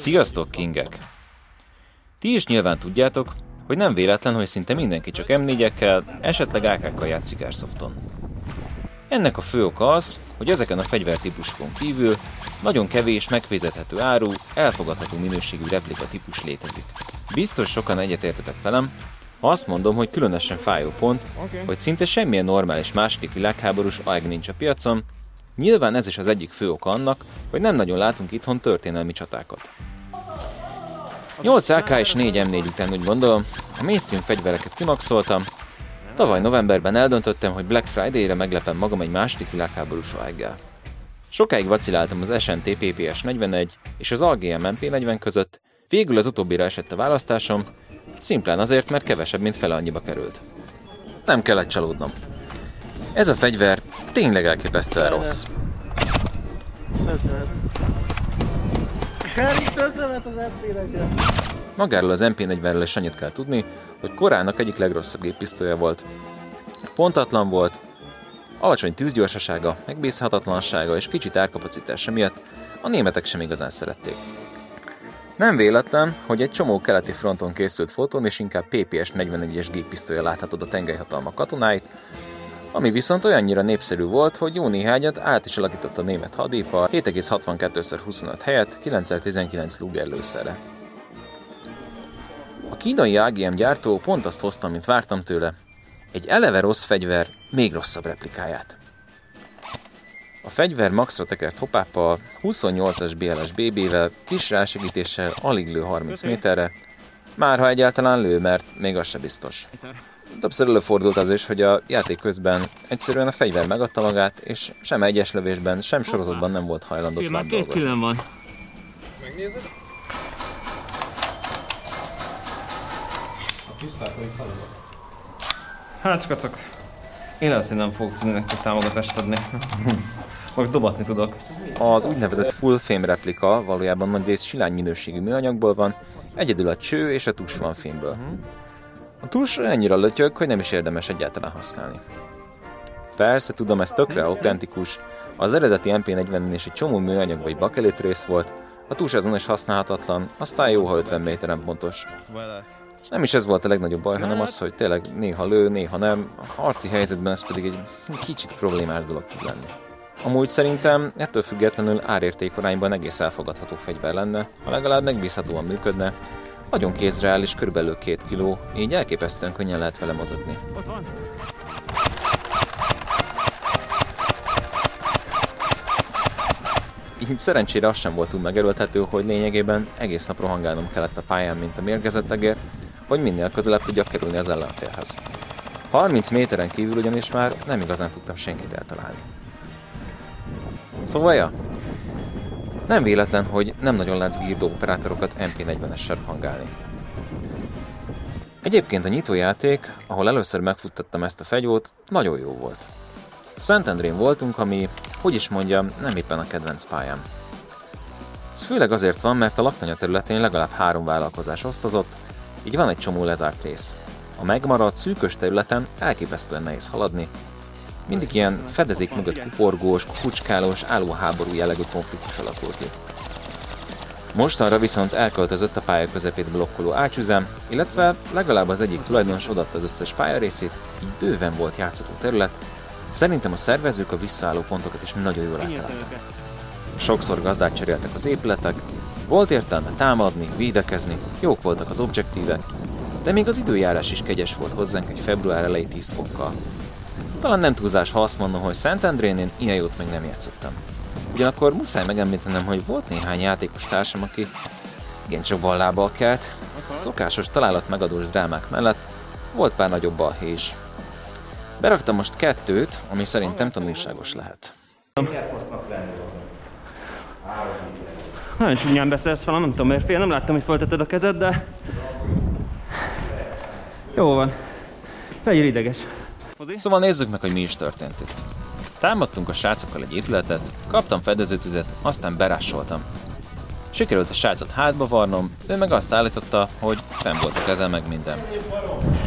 Sziasztok, kingek! Ti is nyilván tudjátok, hogy nem véletlen, hogy szinte mindenki csak M4-ekkel, esetleg AK-kkal játszik Airsofton. Ennek a fő oka az, hogy ezeken a fegyvertípusokon kívül nagyon kevés megfizethető áru, elfogadható minőségű replika típus létezik. Biztos sokan egyetértetek velem, ha azt mondom, hogy különösen fájó pont, hogy szinte semmilyen normális második világháborús AEG nincs a piacon. Nyilván ez is az egyik fő oka annak, hogy nem nagyon látunk itthon történelmi csatákat. 8 AK és 4 M4 után úgy gondolom, a mainstream fegyvereket kimaxoltam. Tavaly novemberben eldöntöttem, hogy Black Friday-re meglepem magam egy második világháborús AEG-gel. Sokáig vaciláltam az SNT PPS-41 és az AGM MP-40 között, végül az utóbbira esett a választásom, szimplán azért, mert kevesebb, mint fele annyiba került. Nem kellett csalódnom. Ez a fegyver tényleg elképesztően rossz. Magáról az MP40-ről is annyit kell tudni, hogy korának egyik legrosszabb géppisztolya volt. Pontatlan volt, alacsony tűzgyorsasága, megbízhatatlansága és kicsi tárkapacitása miatt a németek sem igazán szerették. Nem véletlen, hogy egy csomó keleti fronton készült fotón és inkább PPS-41-es géppisztolya láthatod a tengelyhatalmak katonáit, ami viszont olyannyira népszerű volt, hogy jó néhányat át is alakított a német hadipar 7,62x25 helyett 9x19 Luger lőszerre. A kínai AGM gyártó pont azt hozta, mint vártam tőle, egy eleve rossz fegyver még rosszabb replikáját. A fegyver maxra tekert hopáppal, 28-as BLS BB-vel, kis rásegítéssel alig lő 30 méterre, már ha egyáltalán lő, mert még az se biztos. Többször előfordult az is, hogy a játék közben egyszerűen a fegyver megadta magát, és sem egyes lövésben, sem sorozatban nem volt hajlandó tovább dolgozni. Külön van. Megnézed? A pisztát még haladok. Hát skacok. Én lehet, hogy nem fogok tudni nektek támogatást adni. Most dobatni tudok. Az úgynevezett full fame replika valójában nagyrészt silány minőségű műanyagból van, egyedül a cső és a tus van fémből. A tus annyira lötyög, hogy nem is érdemes egyáltalán használni. Persze tudom, ez tökre autentikus, az eredeti MP40-en is egy csomó műanyag vagy bakelit rész volt, a tus azon is használhatatlan, aztán jó, ha 50 méteren pontos. Nem is ez volt a legnagyobb baj, hanem az, hogy tényleg néha lő, néha nem, a harci helyzetben ez pedig egy kicsit problémás dolog tud lenni. Amúgy szerintem ettől függetlenül árértékarányban egész elfogadható fegyver lenne, ha legalább megbízhatóan működne, nagyon kézre áll és körülbelül 2 kg, így elképesztően könnyen lehet vele mozogni. Ott van. Így szerencsére az sem volt túl megerőltető, hogy lényegében egész nap rohangálnom kellett a pályán, mint a mérgezett egér, hogy minél közelebb tudjak kerülni az ellenfélhez. 30 méteren kívül ugyanis már nem igazán tudtam senkit eltalálni. Szóval ja, nem véletlen, hogy nem nagyon látsz gírdó operátorokat MP40-essel rohangálni. Egyébként a nyitójáték, ahol először megfuttattam ezt a fegyót, nagyon jó volt. Szentendrén voltunk, ami, hogy is mondjam, nem éppen a kedvenc pályám. Ez főleg azért van, mert a laktanya területén legalább 3 vállalkozás osztozott, így van egy csomó lezárt rész. A megmaradt, szűkös területen elképesztően nehéz haladni, mindig ilyen fedezék mögött kuporgós, kukucskálós, álló háború jellegű konfliktus alakult ki. Mostanra viszont elköltözött a pálya közepét blokkoló ácsüzem, illetve legalább az egyik tulajdonos odaadta az összes pályarészét, így bőven volt játszható terület. Szerintem a szervezők a visszaálló pontokat is nagyon jól eltalálták. Sokszor gazdát cseréltek az épületek, volt értelme támadni, védekezni, jók voltak az objektívek, de még az időjárás is kegyes volt hozzánk egy február elejé 10 fokkal. Talán nem túlzás, ha azt mondom, hogy Szentendrén én ilyen jót még nem játszottam. Ugyanakkor muszáj megemlítenem, hogy volt néhány játékos társam, aki igencsak ballábbal kelt. Szokásos találat megadós drámák mellett volt pár nagyobb balhé is. Beraktam most 2, ami szerintem tanulságos lehet. Nagyon csúnyán beszélsz fel, nem tudom miért fél, nem láttam, hogy föltetted a kezed, de... Jó van. Legyél ideges. Szóval nézzük meg, hogy mi is történt itt. Támadtunk a srácokkal egy épületet, kaptam fedezőtüzet, aztán berásoltam. Sikerült a srácot hátba varnom, ő meg azt állította, hogy fenn volt a kezem meg minden.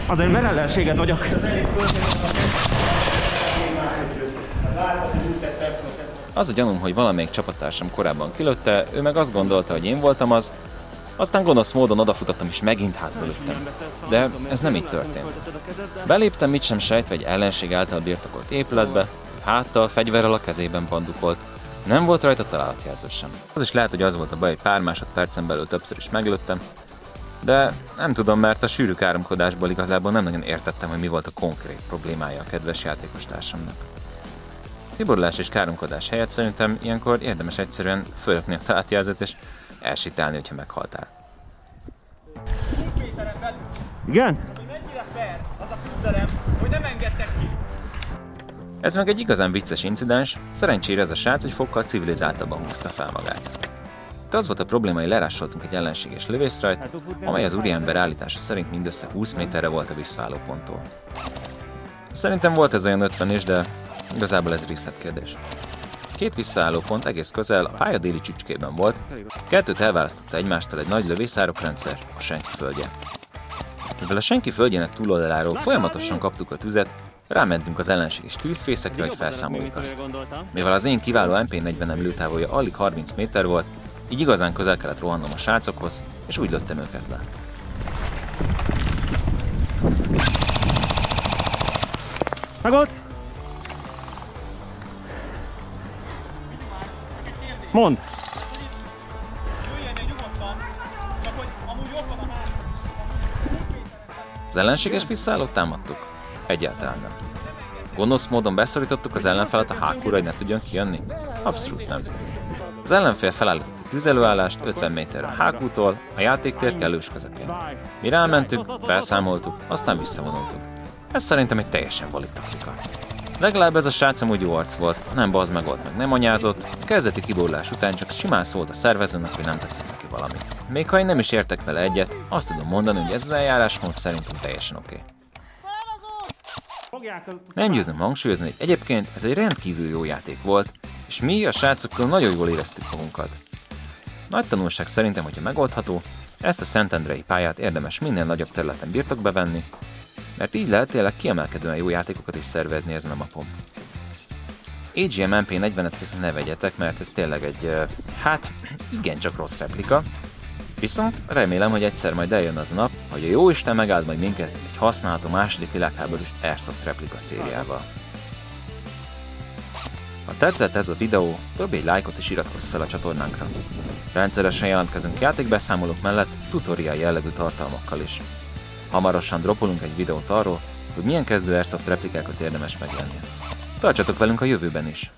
Azért mert ellenséged vagyok. Az a gyanúm, hogy valamelyik csapattársam korábban kilőtte, ő meg azt gondolta, hogy én voltam az, aztán gonosz módon odafutottam és megint hátra lőttem. De ez nem így történt. Beléptem mit sem sejtve egy ellenség által birtokolt épületbe, háttal, fegyverrel a kezében bandukolt. Nem volt rajta találatjelző sem. Az is lehet, hogy az volt a baj, hogy pár másodpercen belül többször is meglőttem, de nem tudom, mert a sűrű káromkodásból igazából nem nagyon értettem, hogy mi volt a konkrét problémája a kedves játékostársamnak. Kiborulás és káromkodás helyett szerintem ilyenkor érdemes egyszerűen fölökni a találatjelzőt és elsétálni, hogyha meghaltál. Igen? Mennyire fair az a küzdelem, hogy nem engedtek ki. Ez meg egy igazán vicces incidens, szerencsére ez a srác egy fokkal civilizáltabban húzta fel magát. De az volt a probléma, hogy lerásoltunk egy ellenséges lövészrajt, amely az úriember állítása szerint mindössze 20 méterre volt a visszaálló ponttól. Szerintem volt ez olyan 50 is, de igazából ez részletkérdés. Két visszaálló pont egész közel, a pálya déli csücskében volt, kettőt elválasztotta egymástól egy nagy lövészárokrendszer, a senki földje. Mivel a senki földjének túloldaláról folyamatosan kaptuk a tüzet, rámentünk az ellenséges tűzfészekre, hogy felszámoljuk azt. Mivel az én kiváló MP40-em lőtávolja alig 30 méter volt, így igazán közel kellett rohannom a srácokhoz, és úgy lőttem őket le. Megvolt! Mondd! Jöjjön nyugodtan, csak hogy amúgy ott van a ház. Az ellenséges visszaállót támadtuk? Egyáltalán nem. Gonosz módon beszorítottuk az ellenfelet a hákúra, hogy ne tudjon kijönni? Abszolút nem. Az ellenfél felállított egy tüzelőállást 50 méterre a hákútól, a játéktér kellős közepén. Mi rámentünk, felszámoltuk, aztán visszavonultunk. Ez szerintem egy teljesen valid taktika. Legalább ez a srác amúgy jó arc volt, nem bazd meg volt, meg nem anyázott, a kezdeti kiborulás után csak simán szólt a szervezőnek, hogy nem tetszett neki valami. Még ha én nem is értek vele egyet, azt tudom mondani, hogy ez az eljárásmód szerintem teljesen oké. Nem győzöm hangsúlyozni, hogy egyébként ez egy rendkívül jó játék volt, és mi a srácokkal nagyon jól éreztük magunkat. Nagy tanulság szerintem, hogyha megoldható, ezt a Szentendrei pályát érdemes minél nagyobb területen birtokba venni, mert így lehet tényleg kiemelkedően jó játékokat is szervezni ezen a mapon. AGM MP40-et viszont ne vegyetek, mert ez tényleg egy, igencsak rossz replika, viszont remélem, hogy egyszer majd eljön az a nap, hogy a jóisten megáld majd minket egy használható második világháborús Airsoft replika szériával. Ha tetszett ez a videó, dobj egy lájkot és iratkozz fel a csatornánkra. Rendszeresen jelentkezünk játékbeszámolók mellett tutorial jellegű tartalmakkal is. Hamarosan dropolunk egy videót arról, hogy milyen kezdő Airsoft replikákat érdemes megvenni. Tartsatok velünk a jövőben is!